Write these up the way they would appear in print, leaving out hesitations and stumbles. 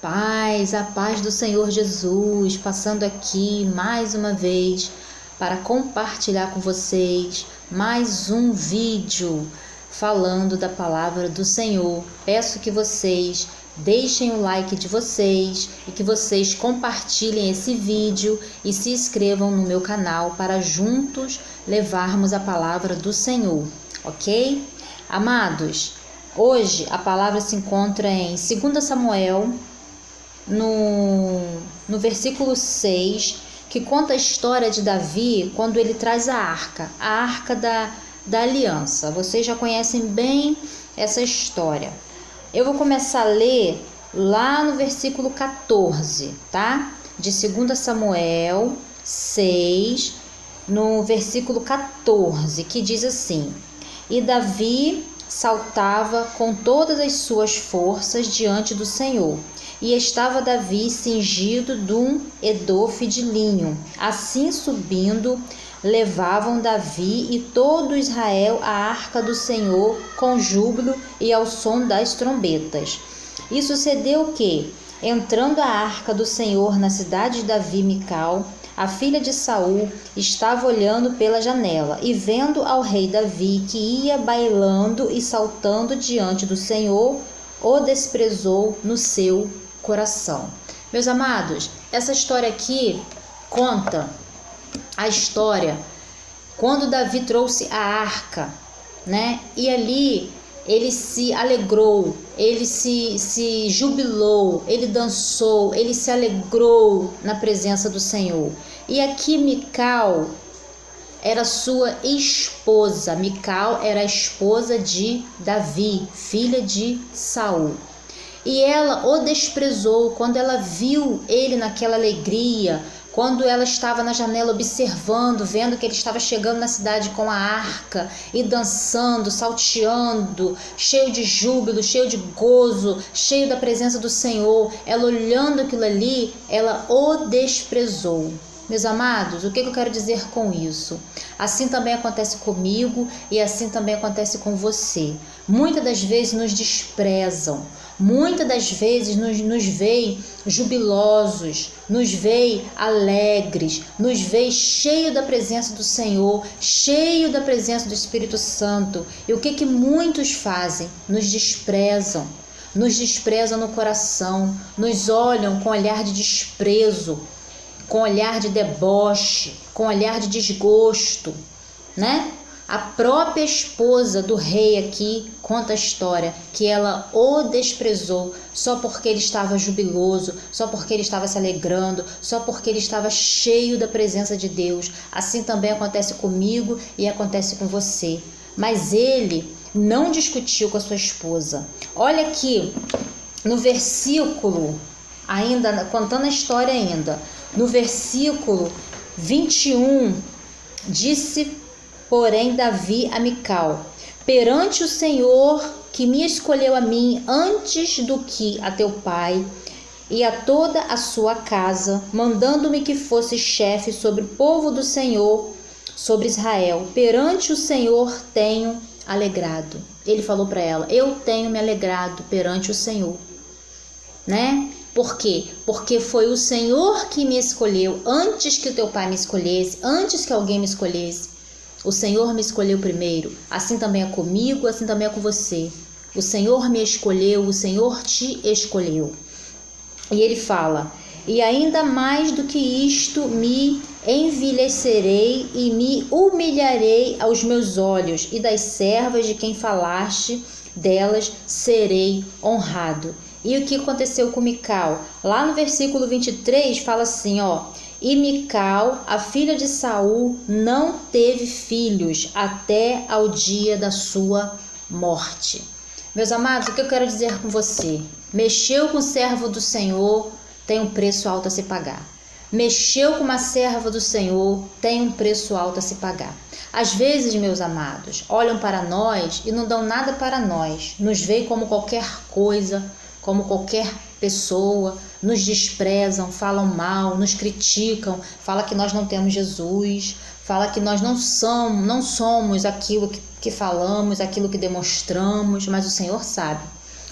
A paz do Senhor Jesus, passando aqui mais uma vez para compartilhar com vocês mais um vídeo falando da palavra do Senhor. Peço que vocês deixem o like de vocês e que vocês compartilhem esse vídeo e se inscrevam no meu canal para juntos levarmos a palavra do Senhor, ok? Amados, hoje a palavra se encontra em 2 Samuel, no versículo 6, que conta a história de Davi quando ele traz a arca da aliança. Vocês já conhecem bem essa história. Eu vou começar a ler lá no versículo 14, tá? De 2 Samuel 6, no versículo 14, que diz assim: E Davi saltava com todas as suas forças diante do Senhor, e estava Davi cingido de um edofe de linho. Assim subindo, levavam Davi e todo Israel a arca do Senhor com júbilo e ao som das trombetas. E sucedeu que, entrando a arca do Senhor na cidade de Davi, Mical, a filha de Saul, estava olhando pela janela e vendo ao rei Davi que ia bailando e saltando diante do Senhor, o desprezou no seu coração. Meus amados, essa história aqui conta a história quando Davi trouxe a arca, né? E ali ele se alegrou, ele se jubilou, ele dançou, ele se alegrou na presença do Senhor. E aqui Mical era sua esposa. Mical era a esposa de Davi, filha de Saul. E ela o desprezou quando ela viu ele naquela alegria, quando ela estava na janela observando, vendo que ele estava chegando na cidade com a arca e dançando, salteando, cheio de júbilo, cheio de gozo, cheio da presença do Senhor. Ela olhando aquilo ali, ela o desprezou. Meus amados, o que eu quero dizer com isso? Assim também acontece comigo e assim também acontece com você. Muitas das vezes nos desprezam, muitas das vezes nos veem jubilosos, nos veem alegres, nos veem cheio da presença do Senhor, cheio da presença do Espírito Santo. E o que muitos fazem? Nos desprezam no coração, nos olham com olhar de desprezo, com olhar de deboche, com olhar de desgosto, né? A própria esposa do rei aqui conta a história que ela o desprezou só porque ele estava jubiloso, só porque ele estava se alegrando, só porque ele estava cheio da presença de Deus. Assim também acontece comigo e acontece com você. Mas ele não discutiu com a sua esposa. Olha aqui no versículo, ainda contando a história ainda, no versículo 21, disse porém Davi a Mical: perante o Senhor que me escolheu a mim antes do que a teu pai e a toda a sua casa, mandando-me que fosse chefe sobre o povo do Senhor, sobre Israel, perante o Senhor tenho alegrado. Ele falou para ela: eu tenho me alegrado perante o Senhor, né? Por quê? Porque foi o Senhor que me escolheu antes que o teu pai me escolhesse, antes que alguém me escolhesse. O Senhor me escolheu primeiro. Assim também é comigo, assim também é com você. O Senhor me escolheu, o Senhor te escolheu. E ele fala: e ainda mais do que isto, me envilecerei e me humilharei aos meus olhos, e das servas de quem falaste, delas serei honrado. E o que aconteceu com Mical? Lá no versículo 23 fala assim, ó: e Mical, a filha de Saul, não teve filhos até ao dia da sua morte. Meus amados, o que eu quero dizer com você? Mexeu com o servo do Senhor, tem um preço alto a se pagar. Mexeu com uma serva do Senhor, tem um preço alto a se pagar. Às vezes, meus amados, olham para nós e não dão nada para nós. Nos veem como qualquer coisa, como qualquer pessoa, nos desprezam, falam mal, nos criticam, falam que nós não temos Jesus, falam que nós não somos aquilo que falamos, aquilo que demonstramos, mas o Senhor sabe.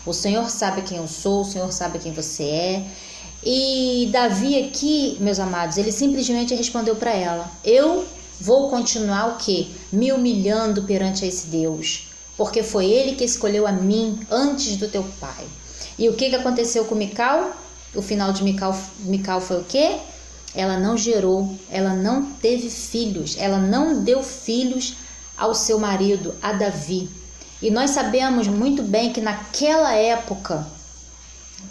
O Senhor sabe quem eu sou, o Senhor sabe quem você é. E Davi aqui, meus amados, ele simplesmente respondeu para ela: eu vou continuar o quê? Me humilhando perante esse Deus, porque foi ele que escolheu a mim antes do teu pai. E o que aconteceu com Mical? O final de Mical foi o quê? Ela não gerou, ela não teve filhos, ela não deu filhos ao seu marido, a Davi. E nós sabemos muito bem que naquela época,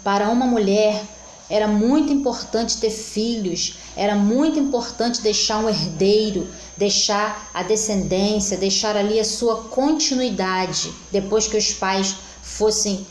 para uma mulher, era muito importante ter filhos, era muito importante deixar um herdeiro, deixar a descendência, deixar ali a sua continuidade. Depois que os pais fossem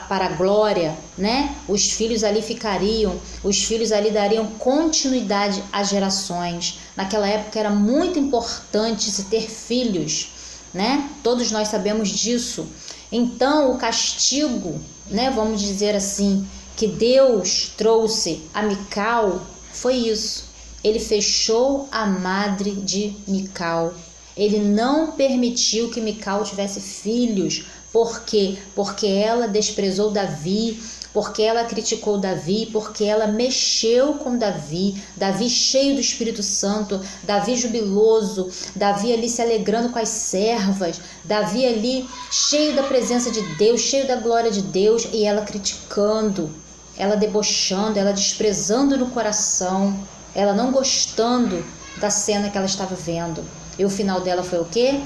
para a glória, né? Os filhos ali ficariam, os filhos ali dariam continuidade às gerações. Naquela época era muito importante se ter filhos, né? Todos nós sabemos disso. Então o castigo, né? Vamos dizer assim, que Deus trouxe a Mical foi isso. Ele fechou a madre de Mical. Ele não permitiu que Mical tivesse filhos. Por quê? Porque ela desprezou Davi, porque ela criticou Davi, porque ela mexeu com Davi, Davi cheio do Espírito Santo, Davi jubiloso, Davi ali se alegrando com as servas, Davi ali cheio da presença de Deus, cheio da glória de Deus, e ela criticando, ela debochando, ela desprezando no coração, ela não gostando da cena que ela estava vendo. E o final dela foi o quê?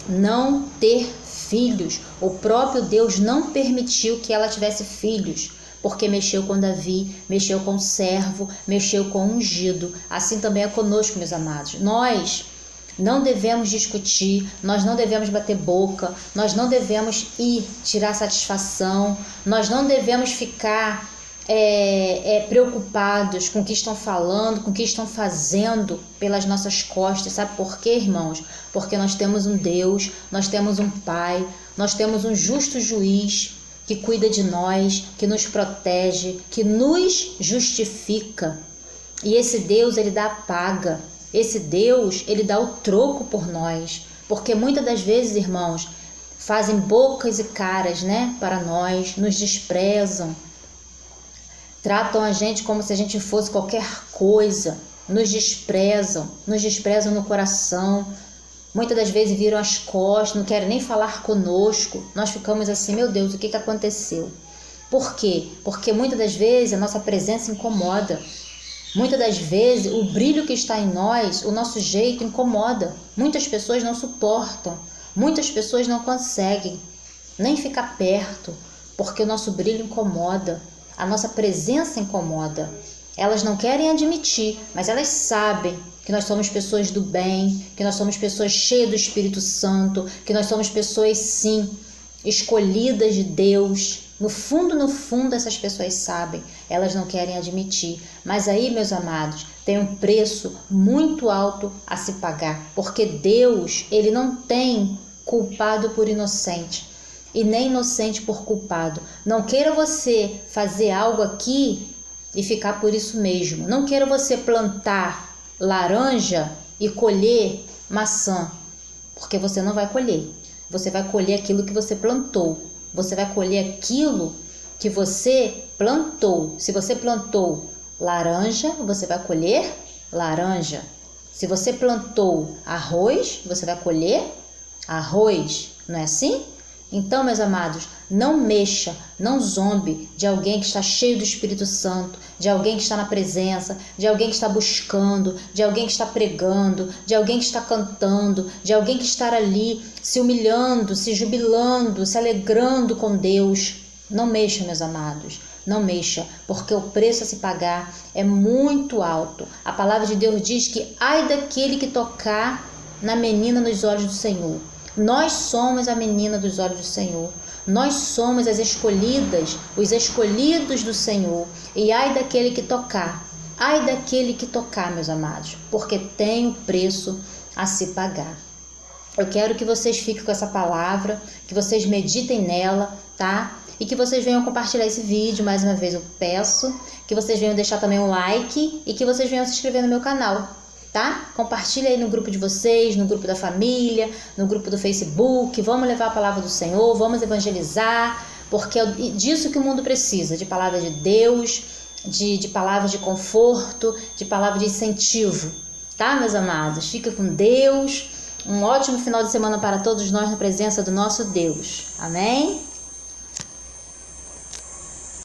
Não ter filhos. O próprio Deus não permitiu que ela tivesse filhos, porque mexeu com Davi, mexeu com o servo, mexeu com o ungido. Assim também é conosco, meus amados. Nós não devemos discutir, nós não devemos bater boca, nós não devemos ir tirar satisfação, nós não devemos ficar preocupados com o que estão falando, com o que estão fazendo pelas nossas costas. Sabe por quê, irmãos? Porque nós temos um Deus, nós temos um Pai, nós temos um justo juiz que cuida de nós, que nos protege, que nos justifica. E esse Deus, ele dá a paga. Esse Deus, ele dá o troco por nós. Porque muitas das vezes, irmãos, fazem bocas e caras, né, para nós, nos desprezam, tratam a gente como se a gente fosse qualquer coisa, nos desprezam no coração, muitas das vezes viram as costas, não querem nem falar conosco. Nós ficamos assim, meu Deus, o que aconteceu? Por quê? Porque muitas das vezes a nossa presença incomoda, muitas das vezes o brilho que está em nós, o nosso jeito incomoda. Muitas pessoas não suportam, muitas pessoas não conseguem nem ficar perto, porque o nosso brilho incomoda. A nossa presença incomoda. Elas não querem admitir, mas elas sabem que nós somos pessoas do bem, que nós somos pessoas cheias do Espírito Santo, que nós somos pessoas, sim, escolhidas de Deus. No fundo, essas pessoas sabem. Elas não querem admitir. Mas aí, meus amados, tem um preço muito alto a se pagar. Porque Deus, ele não tem culpado por inocente. E nem inocente por culpado. Não queira você fazer algo aqui e ficar por isso mesmo. Não queira você plantar laranja e colher maçã, porque você não vai colher. Você vai colher aquilo que você plantou. Você vai colher aquilo que você plantou. Se você plantou laranja, você vai colher laranja. Se você plantou arroz, você vai colher arroz. Não é assim? Então, meus amados, não mexa, não zombe de alguém que está cheio do Espírito Santo, de alguém que está na presença, de alguém que está buscando, de alguém que está pregando, de alguém que está cantando, de alguém que está ali se humilhando, se jubilando, se alegrando com Deus. Não mexa, meus amados, não mexa, porque o preço a se pagar é muito alto. A palavra de Deus diz que ai daquele que tocar na menina nos olhos do Senhor. Nós somos a menina dos olhos do Senhor. Nós somos as escolhidas, os escolhidos do Senhor. E ai daquele que tocar, meus amados, porque tem o preço a se pagar. Eu quero que vocês fiquem com essa palavra, que vocês meditem nela, tá? E que vocês venham compartilhar esse vídeo. Mais uma vez eu peço que vocês venham deixar também um like e que vocês venham se inscrever no meu canal. Tá? Compartilha aí no grupo de vocês, no grupo da família, no grupo do Facebook. Vamos levar a palavra do Senhor, vamos evangelizar, porque é disso que o mundo precisa, de palavra de Deus, de palavra de conforto, de palavra de incentivo, tá, meus amados? Fica com Deus, um ótimo final de semana para todos nós na presença do nosso Deus, amém?